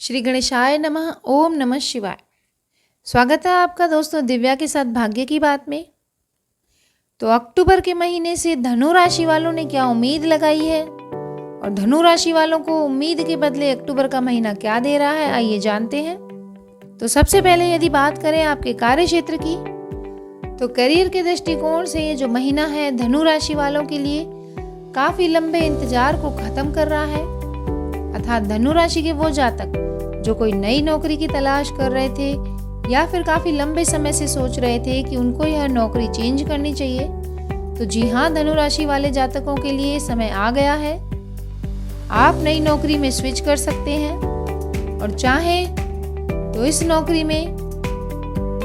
श्री गणेशाय नमः। ओम नमः शिवाय। स्वागत है आपका दोस्तों दिव्या के साथ भाग्य की बात में। तो अक्टूबर के महीने से धनु राशि वालों ने क्या उम्मीद लगाई है और धनु राशि वालों को उम्मीद के बदले अक्टूबर का महीना क्या दे रहा है, आइए जानते हैं। तो सबसे पहले यदि बात करें आपके कार्य क्षेत्र की, तो करियर के दृष्टिकोण से ये जो महीना है धनु राशि वालों के लिए काफी लंबे इंतजार को खत्म कर रहा है। अर्थात धनु राशि के वो जातक जो कोई नई नौकरी की तलाश कर रहे थे या फिर काफी लंबे समय से सोच रहे थे कि उनको यह नौकरी चेंज करनी चाहिए, तो जी हाँ, धनु राशि वाले जातकों के लिए समय आ गया है। आप नई नौकरी में स्विच कर सकते हैं और चाहें तो इस नौकरी में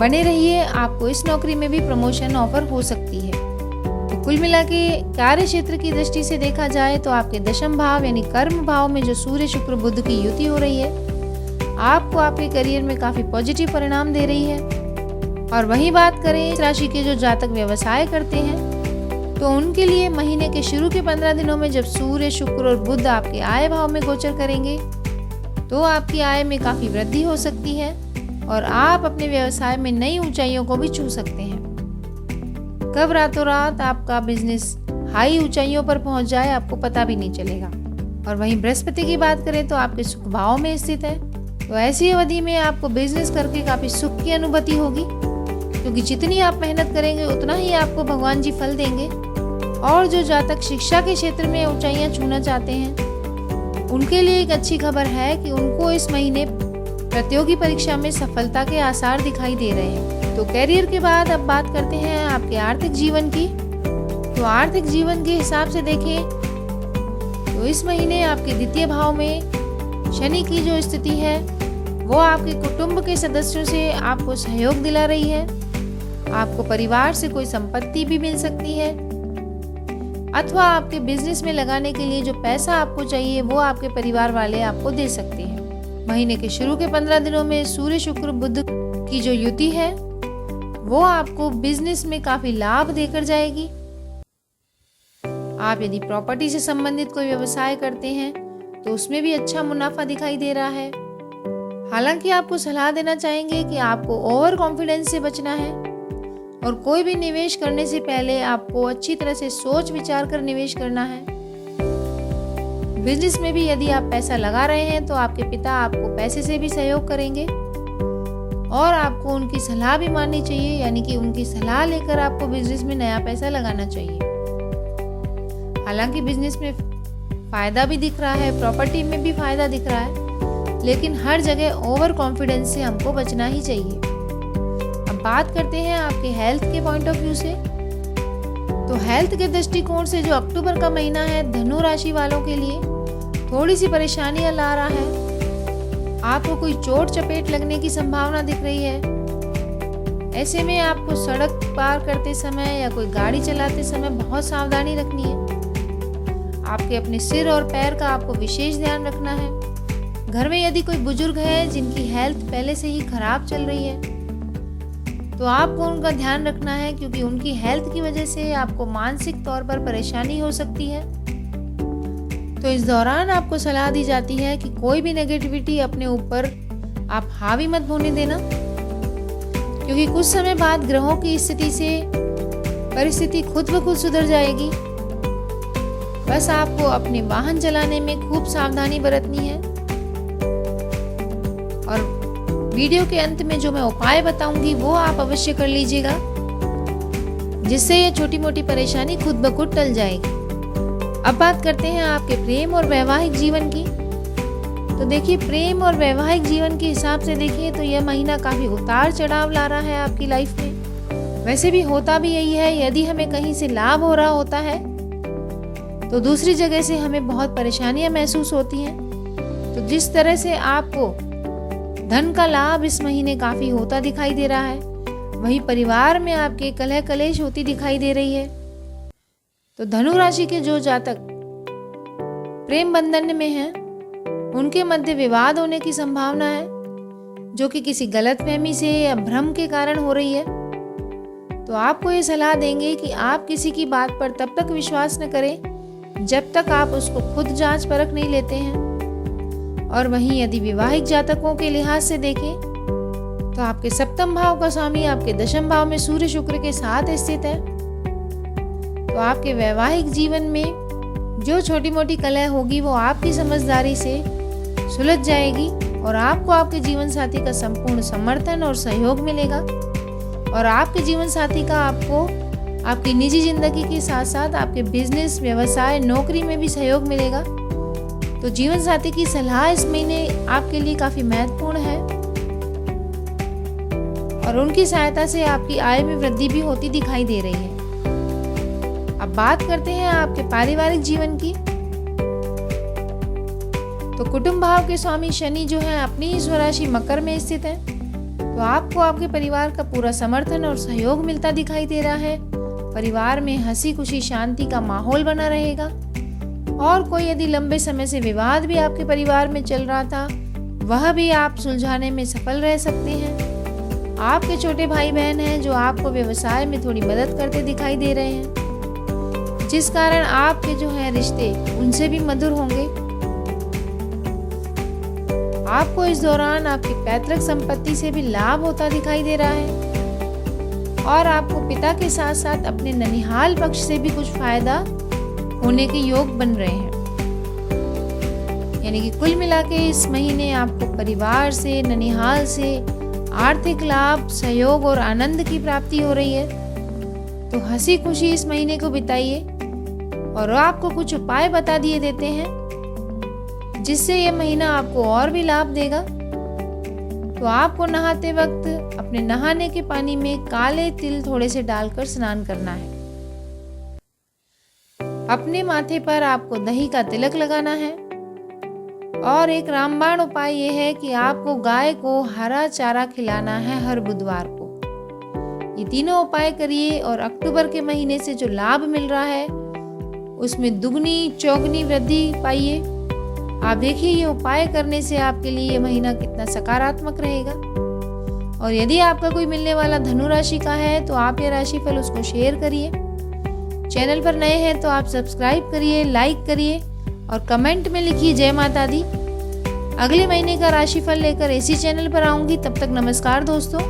बने रहिए, आपको इस नौकरी में भी प्रमोशन ऑफर हो सकती है। तो कुल मिला के कार्य क्षेत्र की दृष्टि से देखा जाए तो आपके दशम भाव यानी कर्म भाव में जो सूर्य शुक्र बुध की युति हो रही है आपको आपके करियर में काफी पॉजिटिव परिणाम दे रही है। और वही बात करें इस राशि के जो जातक व्यवसाय करते हैं, तो उनके लिए महीने के शुरू के 15 दिनों में जब सूर्य शुक्र और बुध आपके आय भाव में गोचर करेंगे तो आपकी आय में काफी वृद्धि हो सकती है और आप अपने व्यवसाय में नई ऊंचाइयों को भी छू सकते हैं। कब रातों रात आपका बिजनेस हाई ऊंचाइयों पर पहुंच जाए आपको पता भी नहीं चलेगा। और वहीं बृहस्पति की बात करें तो आपके सुख भाव में स्थित है, तो ऐसी अवधि में आपको बिजनेस करके काफी सुख की अनुभूति होगी, क्योंकि जितनी आप मेहनत करेंगे उतना ही आपको भगवान जी फल देंगे। और जो जातक शिक्षा के क्षेत्र में ऊंचाइयां छूना चाहते हैं उनके लिए एक अच्छी खबर है कि उनको इस महीने प्रतियोगी परीक्षा में सफलता के आसार दिखाई दे रहे हैं। तो कैरियर के बाद अब बात करते हैं आपके आर्थिक जीवन की। तो आर्थिक जीवन के हिसाब से देखें तो इस महीने आपके द्वितीय भाव में शनि की जो स्थिति है वो आपके कुटुंब के सदस्यों से आपको सहयोग दिला रही है। आपको परिवार से कोई संपत्ति भी मिल सकती है अथवा आपके बिजनेस में लगाने के लिए जो पैसा आपको चाहिए वो आपके परिवार वाले आपको दे सकते हैं। महीने के शुरू के 15 दिनों में सूर्य शुक्र बुध की जो युति है वो आपको बिजनेस में काफी लाभ देकर जाएगी। आप यदि प्रॉपर्टी से संबंधित कोई व्यवसाय करते हैं तो उसमें भी अच्छा मुनाफा दिखाई दे रहा है। हालांकि आपको सलाह देना चाहेंगे कि आपको ओवर कॉन्फिडेंस से बचना है और कोई भी निवेश करने से पहले आपको अच्छी तरह से सोच विचार कर निवेश करना है। बिजनेस में भी यदि आप पैसा लगा रहे हैं तो आपके पिता आपको पैसे से भी सहयोग करेंगे और आपको उनकी सलाह भी माननी चाहिए, यानी कि उनकी सलाह लेकर आपको बिजनेस में नया पैसा लगाना चाहिए। हालांकि बिजनेस में फायदा भी दिख रहा है, प्रॉपर्टी में भी फायदा दिख रहा है, लेकिन हर जगह ओवर कॉन्फिडेंस से हमको बचना ही चाहिए। अब बात करते हैं आपके हेल्थ के पॉइंट ऑफ व्यू से। तो हेल्थ के दृष्टिकोण से जो अक्टूबर का महीना है धनु राशि वालों के लिए थोड़ी सी परेशानियां ला रहा है। आपको कोई चोट चपेट लगने की संभावना दिख रही है। ऐसे में आपको सड़क पार करते समय या कोई गाड़ी चलाते समय बहुत सावधानी रखनी है। आपके अपने सिर और पैर का आपको विशेष ध्यान रखना है। घर में यदि कोई बुजुर्ग है जिनकी हेल्थ पहले से ही खराब चल रही है तो आपको उनका ध्यान रखना है, क्योंकि उनकी हेल्थ की वजह से आपको मानसिक तौर पर परेशानी हो सकती है। तो इस दौरान आपको सलाह दी जाती है कि कोई भी नेगेटिविटी अपने ऊपर आप हावी मत होने देना, क्योंकि कुछ समय बाद ग्रहों की स्थिति से परिस्थिति खुद ब खुद सुधर जाएगी। बस आपको अपने वाहन चलाने में खूब सावधानी बरतनी है। और वीडियो के अंत में जो मैं उपाय बताऊंगी वो आप अवश्य कर लीजिएगा, जिससे ये छोटी मोटी परेशानी खुद ब खुद टल जाएगी। अब बात करते हैं आपके प्रेम और वैवाहिक जीवन की। तो देखिए, प्रेम और वैवाहिक जीवन के हिसाब से देखिए तो यह महीना काफी उतार चढ़ाव ला रहा है आपकी लाइफ में। वैसे भी होता भी यही है, यदि हमें कहीं से लाभ हो रहा होता है तो दूसरी जगह से हमें बहुत परेशानियां महसूस होती हैं। तो जिस तरह से आपको धन का लाभ इस महीने काफी होता दिखाई दे रहा है, वहीं परिवार में आपके कलह कलेश होती दिखाई दे रही है। तो धनु राशि के जो जातक प्रेम बंधन में हैं, उनके मध्य विवाद होने की संभावना है, जो कि किसी गलतफहमी से या भ्रम के कारण हो रही है। तो आपको ये सलाह देंगे कि आप किसी की बात पर तब तक विश्वास न करें जब तक आप उसको खुद जांच परख नहीं लेते हैं। और वहीं यदि विवाहिक जातकों के लिहाज से देखें तो आपके सप्तम भाव का स्वामी आपके दशम भाव में सूर्य शुक्र के साथ स्थित है। तो आपके वैवाहिक जीवन में जो छोटी मोटी कलह होगी वो आपकी समझदारी से सुलझ जाएगी और आपको आपके जीवन साथी का संपूर्ण समर्थन और सहयोग मिलेगा। और आपके जीवन साथी का आपको आपकी निजी जिंदगी के साथ साथ आपके बिजनेस, व्यवसाय, नौकरी में भी सहयोग मिलेगा। तो जीवन साथी की सलाह इस महीने आपके लिए काफी महत्वपूर्ण है और उनकी सहायता से आपकी आय में वृद्धि भी होती दिखाई दे रही है। अब बात करते हैं आपके पारिवारिक जीवन की। तो कुटुंब भाव के स्वामी शनि जो है अपनी ही स्वराशि मकर में स्थित है। तो आपको आपके परिवार का पूरा समर्थन और सहयोग मिलता दिखाई दे रहा है। परिवार में हंसी खुशी शांति का माहौल बना रहेगा और कोई यदि लंबे समय से विवाद भी आपके परिवार में चल रहा था वह भी आप सुलझाने में सफल रह सकते हैं। आपके छोटे भाई बहन हैं जो आपको व्यवसाय में थोड़ी मदद करते दिखाई दे रहे हैं, जिस कारण आपके जो है रिश्ते उनसे भी मधुर होंगे। आपको इस दौरान आपकी पैतृक संपत्ति से भी लाभ होता दिखाई दे रहा है और आपको पिता के साथ साथ अपने ननिहाल पक्ष से भी कुछ फायदा होने के योग बन रहे हैं। यानी कि कुल मिला के इस महीने आपको परिवार से, ननिहाल से आर्थिक लाभ, सहयोग और आनंद की प्राप्ति हो रही है। तो हंसी खुशी इस महीने को बिताइए और आपको कुछ उपाय बता दिए देते हैं जिससे यह महीना आपको और भी लाभ देगा। तो आपको नहाते वक्त अपने नहाने के पानी में काले तिल थोड़े से डालकर स्नान करना है। अपने माथे पर आपको दही का तिलक लगाना है और एक रामबाण उपाय यह है कि आपको गाय को हरा चारा खिलाना है हर बुधवार को। ये तीनों उपाय करिए और अक्टूबर के महीने से जो लाभ मिल रहा है उसमें दुगनी चौगनी वृद्धि पाइए। आप देखिए ये उपाय करने से आपके लिए ये महीना कितना सकारात्मक रहेगा। और यदि आपका कोई मिलने वाला धनु राशि का है तो आप ये राशिफल उसको शेयर करिए। चैनल पर नए हैं तो आप सब्सक्राइब करिए, लाइक करिए और कमेंट में लिखिए जय माता दी। अगले महीने का राशिफल लेकर इसी चैनल पर आऊंगी। तब तक नमस्कार दोस्तों।